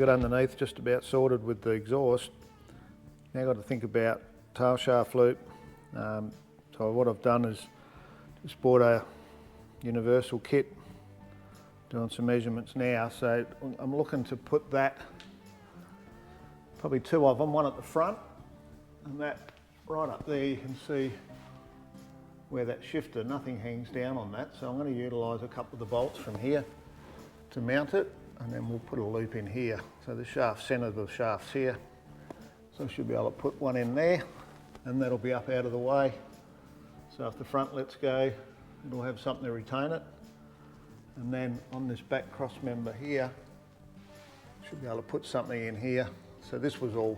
got underneath just about sorted with the exhaust. Now got to think about tail shaft loop. So what I've done is just bought a universal kit, doing some measurements now. So I'm looking to put that, probably 2 of them, one at the front and that right up there. You can see where that shifter, nothing hangs down on that. So I'm going to utilise a couple of the bolts from here to mount it, and then we'll put a loop in here. So the shaft, centre of the shaft's here. So I should be able to put one in there, and that'll be up out of the way. So if the front lets go, it'll have something to retain it. And then on this back cross member here, should be able to put something in here. So this was all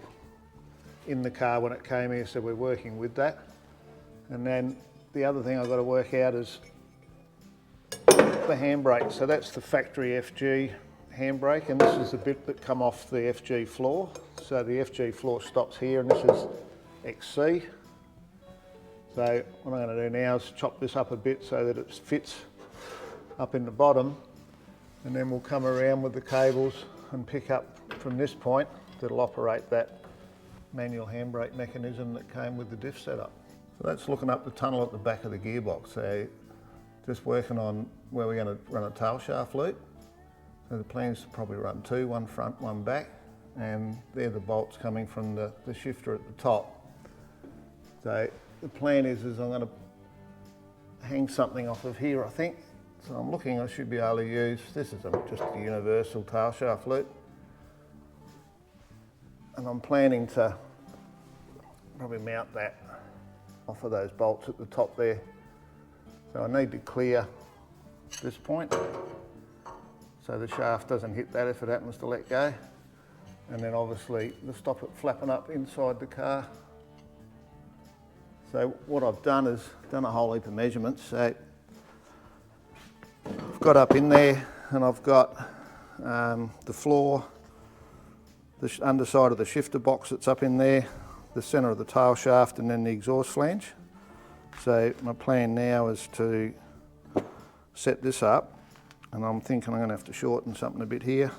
in the car when it came here, so we're working with that. And then the other thing I've got to work out is the handbrake. So that's the factory FG handbrake, and this is the bit that come off the FG floor. So the FG floor stops here, and this is XC. So what I'm going to do now is chop this up a bit so that it fits up in the bottom, and then we'll come around with the cables and pick up from this point that'll operate that manual handbrake mechanism that came with the diff setup. So that's looking up the tunnel at the back of the gearbox. So just working on where we're going to run a tail shaft loop. So the plan is to probably run 2, one front, one back, and they're the bolts coming from the shifter at the top. So the plan is I'm going to hang something off of here, I think. So I'm looking, I should be able to use, this is just a universal tail shaft loop. And I'm planning to probably mount that off of those bolts at the top there. So I need to clear this point so the shaft doesn't hit that if it happens to let go. And then obviously to stop it flapping up inside the car. So what I've done is done a whole heap of measurements. So I've got up in there, and I've got the floor, the underside of the shifter box that's up in there, the centre of the tail shaft, and then the exhaust flange. So my plan now is to set this up, and I'm thinking I'm going to have to shorten something a bit here.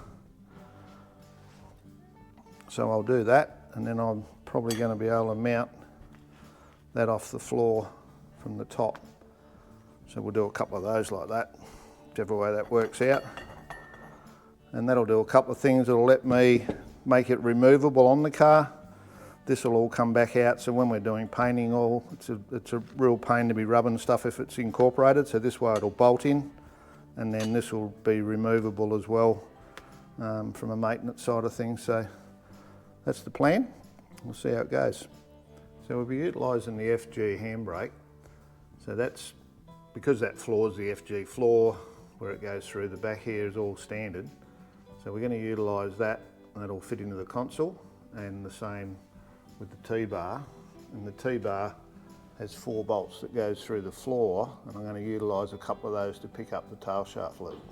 So I'll do that, and then I'm probably going to be able to mount that off the floor from the top. So we'll do a couple of those like that, whichever way that works out. And that'll do a couple of things. It'll let me make it removable on the car. This will all come back out, so when we're doing painting it's a real pain to be rubbing stuff if it's incorporated. So this way it'll bolt in, and then this will be removable as well from a maintenance side of things. So that's the plan. We'll see how it goes. So we'll be utilising the FG handbrake. So that's, because that floor is the FG floor, where it goes through the back here is all standard. So we're going to utilise that, and that'll fit into the console, and the same with the T-bar. And the T-bar has 4 bolts that goes through the floor, and I'm going to utilise a couple of those to pick up the tail shaft loop.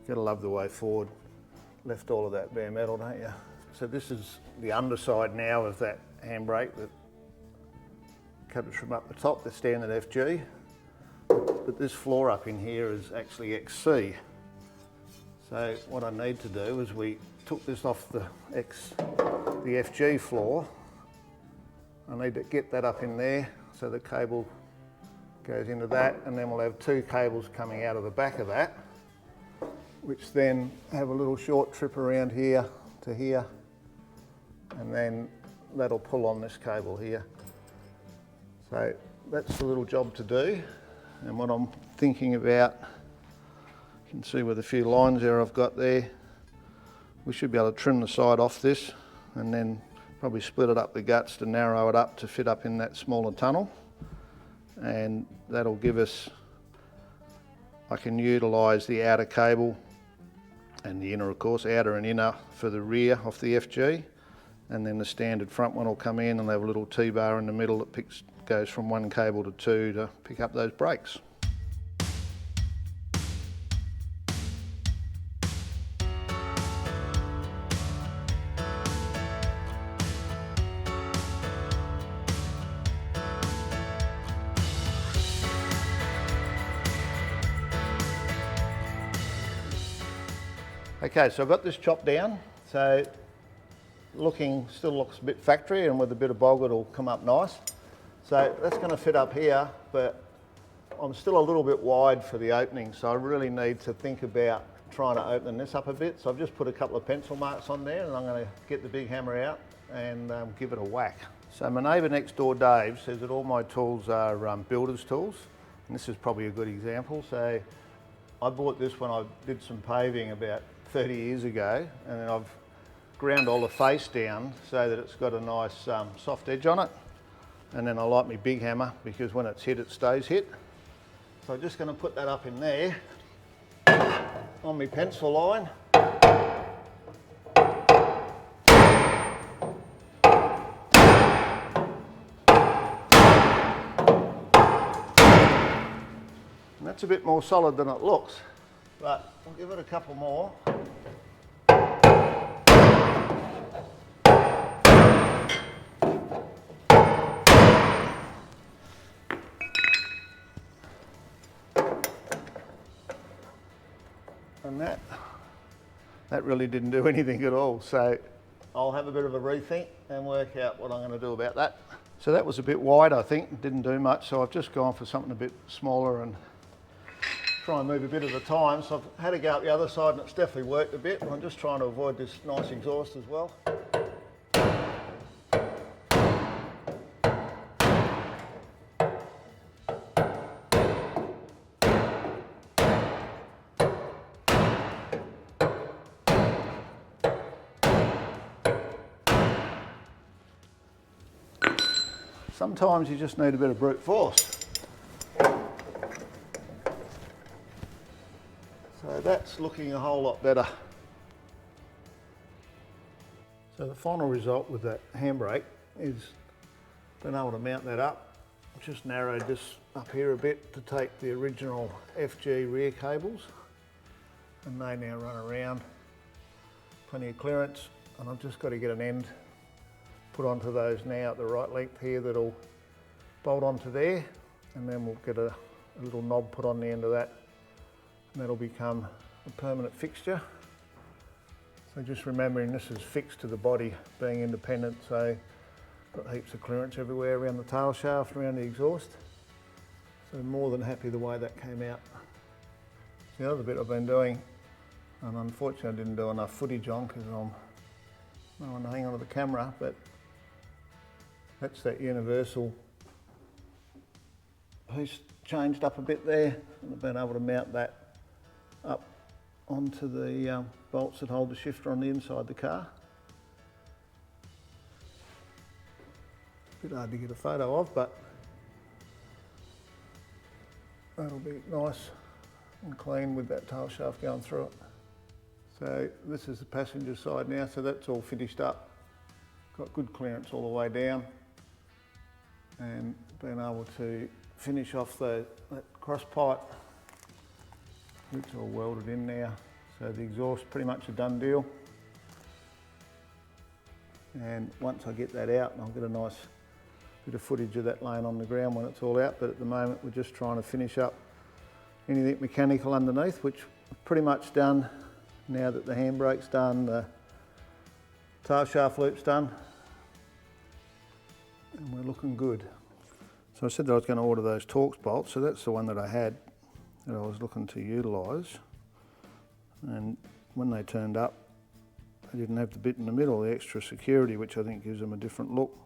Gotta love the way Ford left all of that bare metal, don't you? So this is the underside now of that handbrake that comes from up the top, the standard FG. But this floor up in here is actually XC. So what I need to do is we took this off the FG floor. I need to get that up in there so the cable goes into that, and then we'll have 2 cables coming out of the back of that, which then have a little short trip around here to here, and then that'll pull on this cable here. So that's the little job to do. And what I'm thinking about, you can see with a few lines there I've got there, we should be able to trim the side off this, and then probably split it up the guts to narrow it up to fit up in that smaller tunnel. And that'll give us, I can utilise the outer cable and the inner, of course, outer and inner for the rear off the FG, and then the standard front one will come in and have a little T-bar in the middle that goes from 1 cable to 2 to pick up those brakes. Okay, so I've got this chopped down, so still looks a bit factory, and with a bit of bog it'll come up nice. So that's going to fit up here, but I'm still a little bit wide for the opening, so I really need to think about trying to open this up a bit. So I've just put a couple of pencil marks on there, and I'm going to get the big hammer out and give it a whack. So my neighbour next door, Dave, says that all my tools are builder's tools, and this is probably a good example. So I bought this when I did some paving about 30 years ago, and I've ground all the face down so that it's got a nice soft edge on it. And then I like my big hammer because when it's hit, it stays hit. So I'm just going to put that up in there on my pencil line. And that's a bit more solid than it looks, but I'll give it a couple more. And that really didn't do anything at all. So I'll have a bit of a rethink and work out what I'm going to do about that. So that was a bit wide, I think, didn't do much. So I've just gone for something a bit smaller and try and move a bit at a time. So I've had to go up the other side, and it's definitely worked a bit. And I'm just trying to avoid this nice exhaust as well. Sometimes you just need a bit of brute force. So that's looking a whole lot better. So the final result with that handbrake is being able to mount that up. I've just narrowed this up here a bit to take the original FG rear cables, and they now run around. Plenty of clearance, and I've just got to get an end put onto those now at the right length here that'll bolt onto there, and then we'll get a little knob put on the end of that, and that'll become a permanent fixture. So just remembering this is fixed to the body, being independent, so got heaps of clearance everywhere around the tail shaft, around the exhaust. So more than happy the way that came out. The other bit I've been doing, and unfortunately I didn't do enough footage on because I'm no one to hang on to the camera, but that's that universal piece changed up a bit there, and I've been able to mount that up onto the bolts that hold the shifter on the inside the car. Bit hard to get a photo of, but that'll be nice and clean with that tail shaft going through it. So this is the passenger side now, so that's all finished up. Got good clearance all the way down, and being able to finish off that cross pipe. It's all welded in now, so the exhaust pretty much a done deal. And once I get that out, I'll get a nice bit of footage of that laying on the ground when it's all out, but at the moment we're just trying to finish up anything mechanical underneath, which I've pretty much done now that the handbrake's done, the tail shaft loop's done, and we're looking good. So I said that I was going to order those Torx bolts, so that's the one that I had that I was looking to utilise, and when they turned up they didn't have the bit in the middle, the extra security, which I think gives them a different look,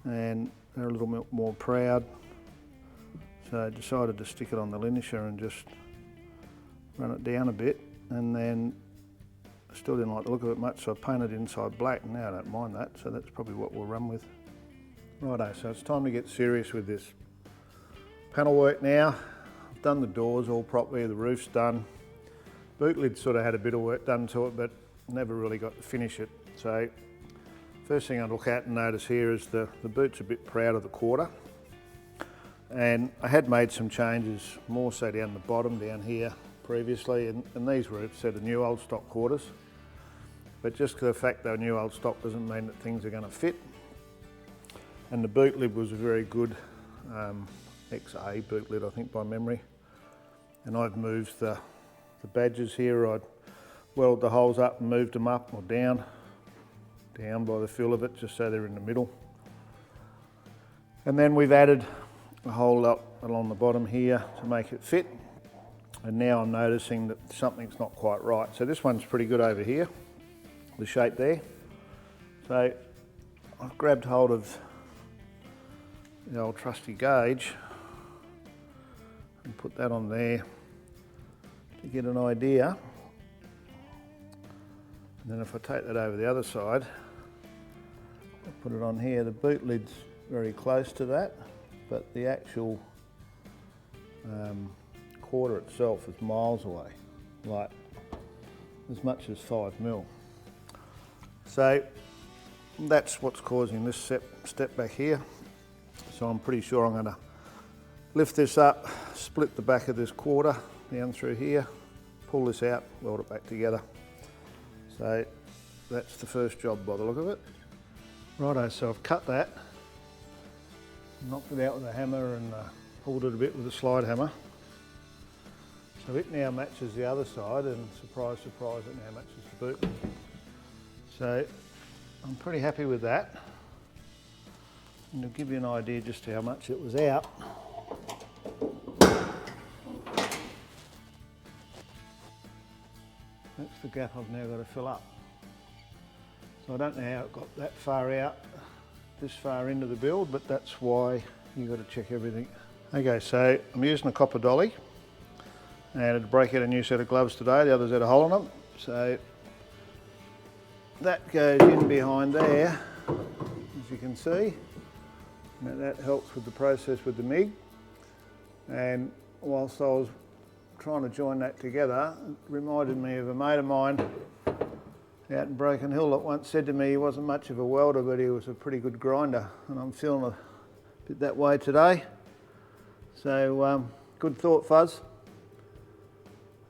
and they're a little bit more proud, so I decided to stick it on the linisher and just run it down a bit, and then I still didn't like the look of it much, so I painted inside black, and now I don't mind that, so that's probably what we'll run with. Righto, so it's time to get serious with this panel work now. I've done the doors all properly, the roof's done. Boot lid sort of had a bit of work done to it, but never really got to finish it. So first thing I look at and notice here is the boot's a bit proud of the quarter. And I had made some changes, more so down the bottom down here previously, and these were a set of new old stock quarters. But just the fact they're new old stock doesn't mean that things are going to fit. And the boot lid was a very good XA boot lid, I think, by memory. And I've moved the badges here. I welded the holes up and moved them up or down by the feel of it, just so they're in the middle. And then we've added a hole up along the bottom here to make it fit. And now I'm noticing that something's not quite right. So this one's pretty good over here, the shape there. So I've grabbed hold of the old trusty gauge and put that on there to get an idea. And then if I take that over the other side, I'll put it on here. The boot lid's very close to that, but the actual quarter itself is miles away, like as much as 5mm. So that's what's causing this step back here. So I'm pretty sure I'm going to lift this up, split the back of this quarter down through here, pull this out, weld it back together. So that's the first job by the look of it. Righto, so I've cut that, knocked it out with a hammer and pulled it a bit with a slide hammer. So it now matches the other side, and surprise, surprise, it now matches the boot. So I'm pretty happy with that. And to give you an idea just how much it was out, that's the gap I've now got to fill up. So I don't know how it got that far out, this far into the build, but that's why you've got to check everything. Okay, so I'm using a copper dolly, and I had to break out a new set of gloves today. The others had a hole in them. So that goes in behind there, as you can see. Now that helps with the process with the MIG. And whilst I was trying to join that together, it reminded me of a mate of mine out in Broken Hill that once said to me he wasn't much of a welder, but he was a pretty good grinder. And I'm feeling a bit that way today. So good thought, Fuzz.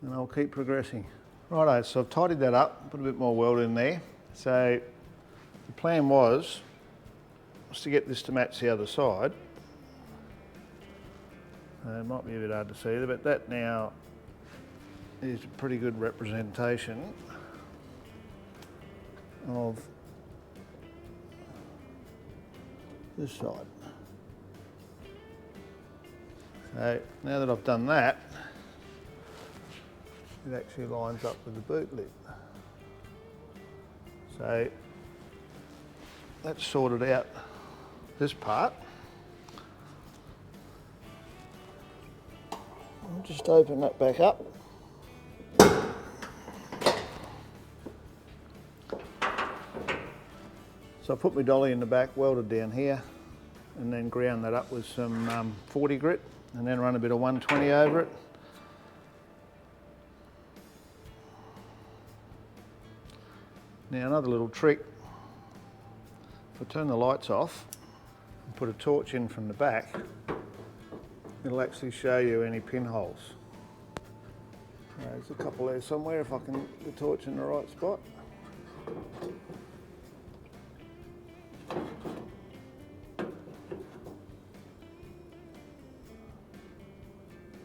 And I'll keep progressing. Righto, so I've tidied that up, put a bit more weld in there. So the plan was to get this to match the other side. It might be a bit hard to see, but that now is a pretty good representation of this side. So now that I've done that, it actually lines up with the boot lid. So that's sorted out this part. I'll just open that back up. So I put my dolly in the back, welded down here, and then ground that up with some 40 grit, and then run a bit of 120 over it. Now another little trick, if I turn the lights off and put a torch in from the back, it'll actually show you any pinholes. There's a couple there somewhere if I can get the torch in the right spot.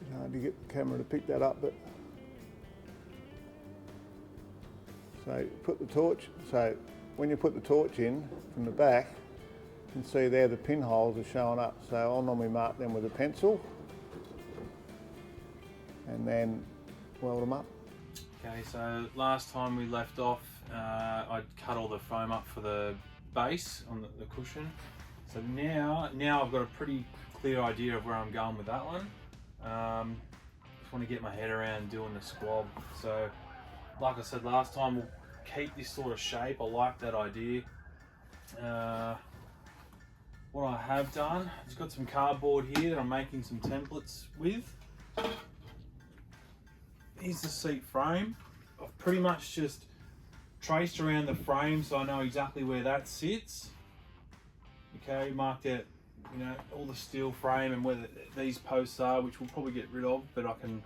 It's hard to get the camera to pick that up, but so put the torch, so when you put the torch in from the back, you can see there the pinholes are showing up. So I'll normally mark them with a pencil and then weld them up. Okay, so last time we left off, I'd cut all the foam up for the base on the cushion. So now I've got a pretty clear idea of where I'm going with that one. Just want to get my head around doing the squab. So like I said last time, we'll keep this sort of shape. I like that idea. What I have done, I've got some cardboard here that I'm making some templates with. Here's the seat frame. I've pretty much just traced around the frame so I know exactly where that sits. Okay, marked out, you know, all the steel frame and where these posts are, which we'll probably get rid of, but I can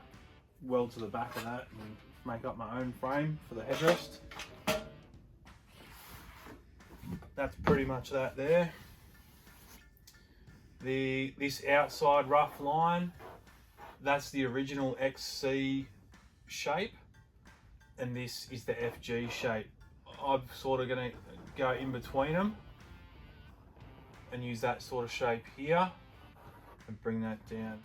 weld to the back of that and make up my own frame for the headrest. That's pretty much that there. This outside rough line, that's the original XC shape. and this is the FG shape. I'm sort of going to go in between them and use that sort of shape here and bring that down.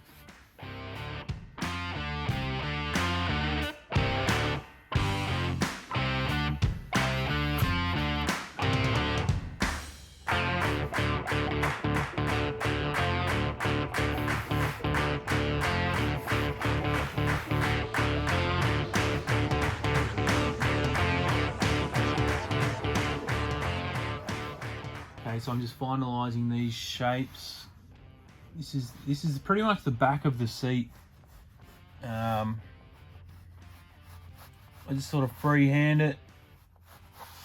Okay, so I'm just finalising these shapes. This is pretty much the back of the seat. I just sort of freehand it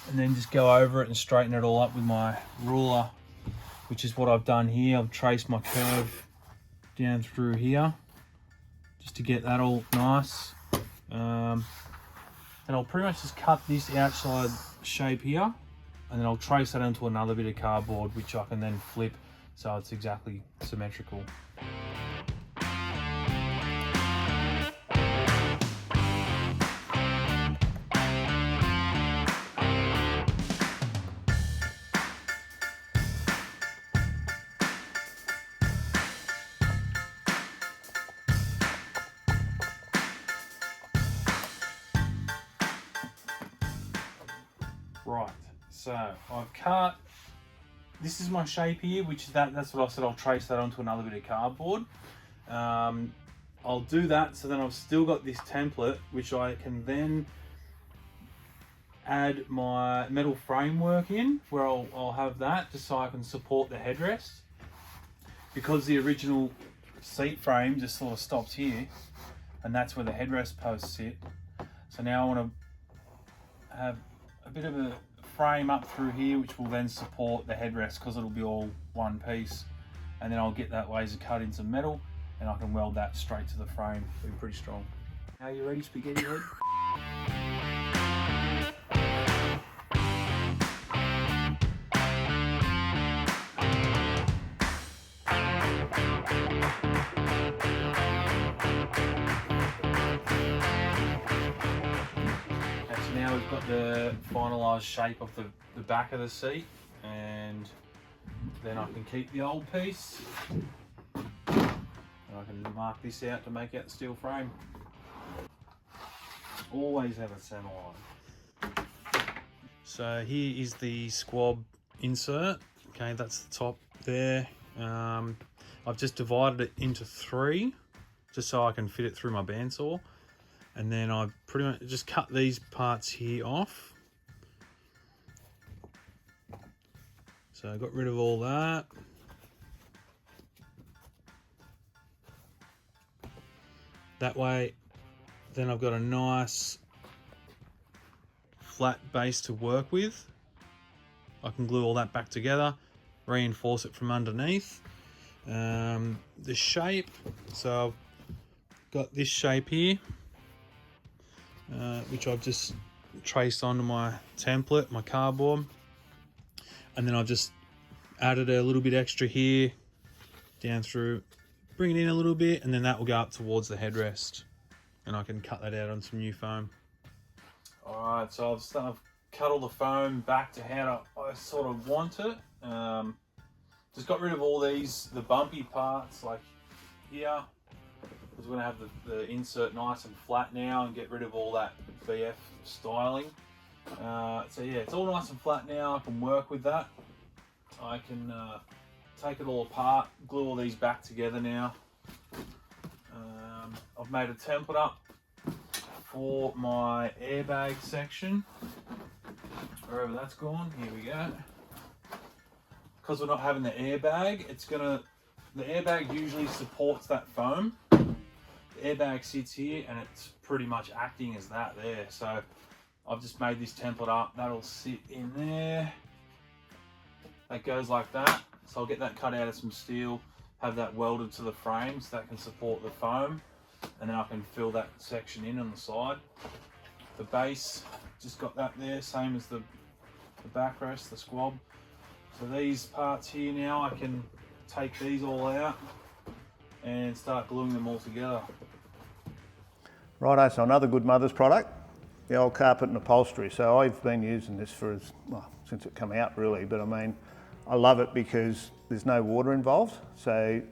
and then just go over it and straighten it all up with my ruler, which is what I've done here. I've traced my curve down through here just to get that all nice. And I'll pretty much just cut this outside shape here, and then I'll trace that onto another bit of cardboard, which I can then flip so it's exactly symmetrical. Right, so I've cut, this is my shape here, which is that's what I said, I'll trace that onto another bit of cardboard. I'll do that, so then I've still got this template, which I can then add my metal framework in, where I'll have that just so I can support the headrest. Because the original seat frame just sort of stops here, and that's where the headrest posts sit. So now I want to have a bit of a frame up through here, which will then support the headrest because it'll be all one piece. And then I'll get that laser cut into metal and I can weld that straight to the frame. It'll be pretty strong. Are you ready, spaghetti head? Now we've got the finalised shape of the back of the seat, and then I can keep the old piece and I can mark this out to make out the steel frame. Always have a center line. So here is the squab insert. Okay, that's the top there. I've just divided it into 3 just so I can fit it through my bandsaw. And then I've pretty much just cut these parts here off. So I got rid of all that. That way, then I've got a nice flat base to work with. I can glue all that back together, reinforce it from underneath. The shape, so I've got this shape here. Which I've just traced onto my template, my cardboard, and then I've just added a little bit extra here, down through, bring it in a little bit, and then that will go up towards the headrest, and I can cut that out on some new foam. Alright, so I've cut all the foam back to how I sort of want it. Just got rid of all the bumpy parts like here. Because we're going to have the insert nice and flat now and get rid of all that BF styling. So yeah, it's all nice and flat now. I can work with that. I can take it all apart, glue all these back together now. I've made a template up for my airbag section. Wherever that's gone, here we go. Because we're not having the airbag, the airbag usually supports that foam. Airbag sits here and it's pretty much acting as that there. So I've just made this template up, that'll sit in there. That goes like that. So I'll get that cut out of some steel, have that welded to the frame so that can support the foam, and then I can fill that section in on the side. The base, just got that there, same as the backrest, the squab. So these parts here now, I can take these all out and start gluing them all together. Righto, so another good Mothers product, the old carpet and upholstery. So I've been using this for since it came out really, but I mean, I love it because there's no water involved. So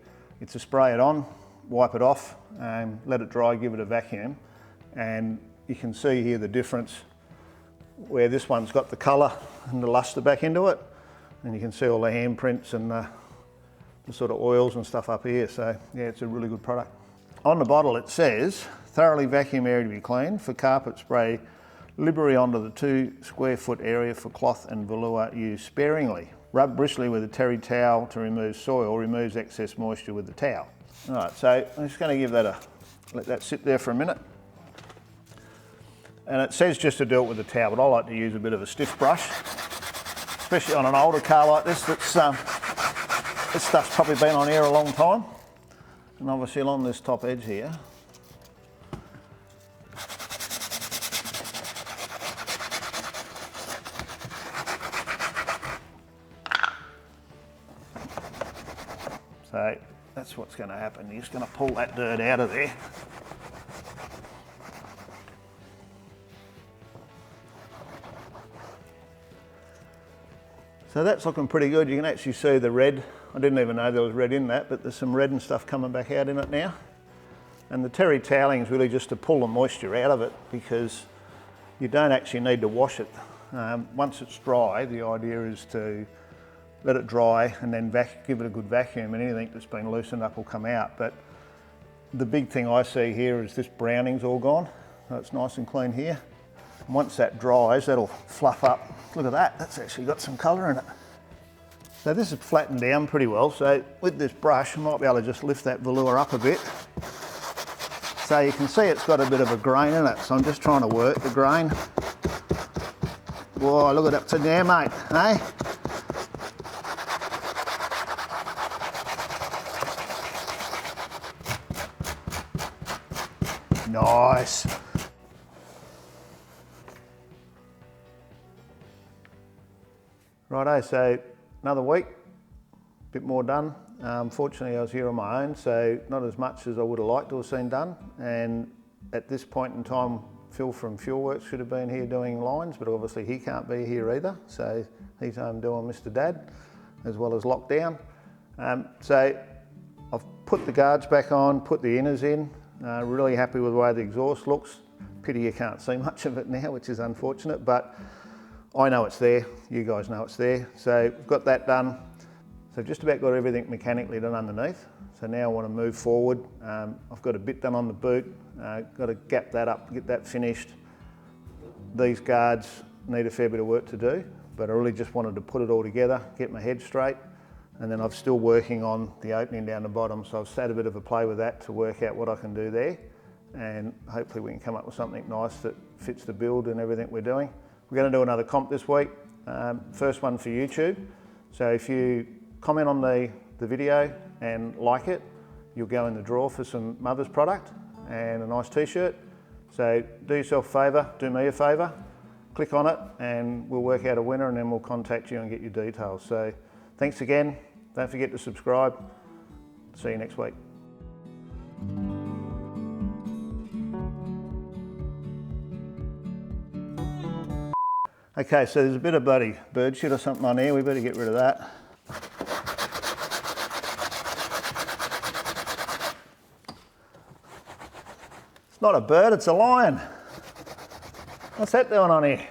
it's a spray it on, wipe it off, let it dry, give it a vacuum. And you can see here the difference where this one's got the colour and the lustre back into it. And you can see all the handprints and the sort of oils and stuff up here. So yeah, it's a really good product. On the bottle it says, thoroughly vacuum area to be cleaned. For carpet, spray liberally onto the 2 square foot area. For cloth and velour, use sparingly. Rub briskly with a terry towel to remove soil. Removes excess moisture with the towel. All right, so I'm just going to give that let that sit there for a minute. And it says just to do it with a towel, but I like to use a bit of a stiff brush, especially on an older car like this. This stuff's probably been on here a long time. And obviously along this top edge here, so that's what's going to happen. You're just going to pull that dirt out of there. So that's looking pretty good. You can actually see the red. I didn't even know there was red in that, but there's some red and stuff coming back out in it now. And the terry toweling is really just to pull the moisture out of it, because you don't actually need to wash it. Once it's dry, the idea is to let it dry and then give it a good vacuum, and anything that's been loosened up will come out. But the big thing I see here is this browning's all gone. So it's nice and clean here. And once that dries, that'll fluff up. Look at that, that's actually got some colour in it. So this is flattened down pretty well. So with this brush, I might be able to just lift that velour up a bit. So you can see it's got a bit of a grain in it. So I'm just trying to work the grain. Whoa, look at that, it's in there, mate, eh? Nice. Righto, so another week, a bit more done. Fortunately, I was here on my own, so not as much as I would have liked to have seen done. And at this point in time, Phil from Fuelworks should have been here doing lines, but obviously he can't be here either. So he's home doing Mr. Dad, as well as lockdown. So I've put the guards back on, put the inners in. Really happy with the way the exhaust looks. Pity you can't see much of it now, which is unfortunate, but I know it's there, you guys know it's there. So we've got that done. So just about got everything mechanically done underneath. So now I want to move forward. I've got a bit done on the boot, got to gap that up, get that finished. These guards need a fair bit of work to do, but I really just wanted to put it all together, get my head straight. And then I'm still working on the opening down the bottom. So I've had a bit of a play with that to work out what I can do there. And hopefully we can come up with something nice that fits the build and everything we're doing. We're going to do another comp this week, first one for YouTube. So if you comment on the video and like it, you'll go in the draw for some Mothers product and a nice t-shirt. So do yourself a favour, do me a favour, click on it and we'll work out a winner, and then we'll contact you and get your details. So thanks again, don't forget to subscribe. See you next week. Okay, so there's a bit of bloody bird shit or something on here. We better get rid of that. It's not a bird, it's a lion. What's that doing on here?